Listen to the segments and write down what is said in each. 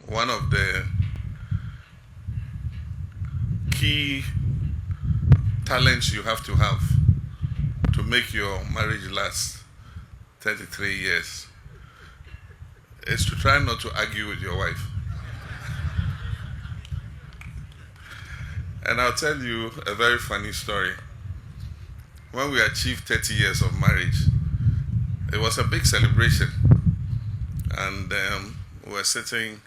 one of the key talents you have to make your marriage last 33 years is to try not to argue with your wife. And I'll tell you a very funny story. When we achieved 30 years of marriage, it was a big celebration. And we were sitting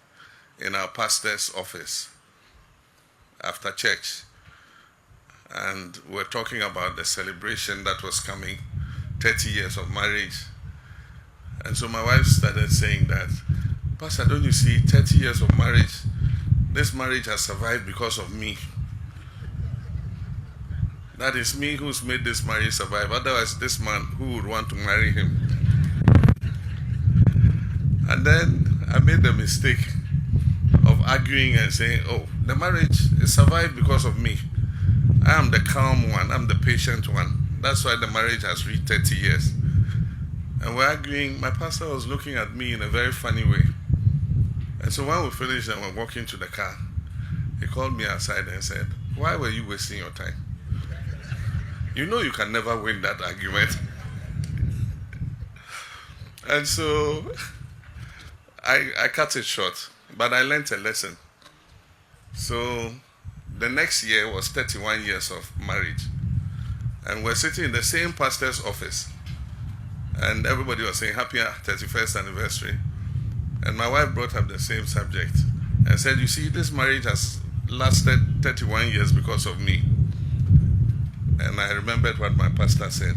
in our pastor's office after church. And we were talking about the celebration that was coming, 30 years of marriage. And so my wife started saying that, Pastor, don't you see, 30 years of marriage, this marriage has survived because of me. That is me who's made this marriage survive. Otherwise, this man, who would want to marry him? And then I made the mistake of arguing and saying, oh, the marriage is survived because of me. I am the calm one. I'm the patient one. That's why the marriage has reached 30 years. And we're arguing. My pastor was looking at me in a very funny way. And so when we finished and we're walking to the car, he called me aside and said, why were you wasting your time? You know you can never win that argument. And so I cut it short, but I learned a lesson. So the next year was 31 years of marriage. And we're sitting in the same pastor's office. And everybody was saying, happy 31st anniversary. And my wife brought up the same subject and said, you see, this marriage has lasted 31 years because of me. And I remembered what my pastor said.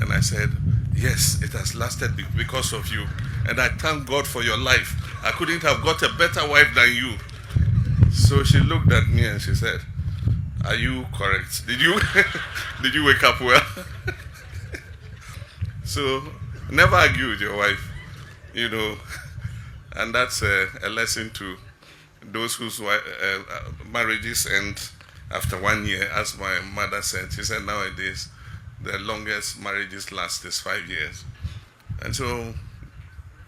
And I said, yes, it has lasted because of you. And I thank God for your life. I couldn't have got a better wife than you. So she looked at me and she said, are you correct? Did you wake up well? So never argue with your wife, you know. And that's a lesson to those whose marriages end after 1 year, as my mother said. She said nowadays the longest marriages last is 5 years. And so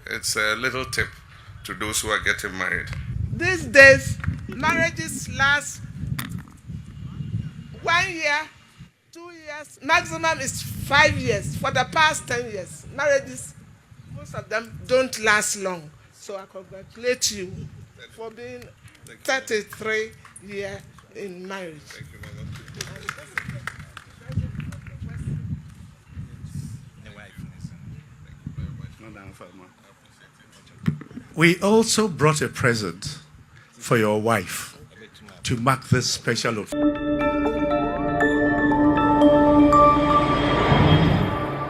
it's a little tip to those who are getting married. These days, marriages last 1 year, 2 years, maximum is 5 years. For the past 10 years, marriages, most of them don't last long. So I congratulate you for being 33 years in marriage. Thank you, Mama. We also brought a present for your wife to mark this special occasion.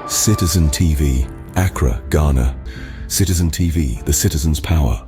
Citizen TV, Accra, Ghana. Citizen TV, the citizen's power.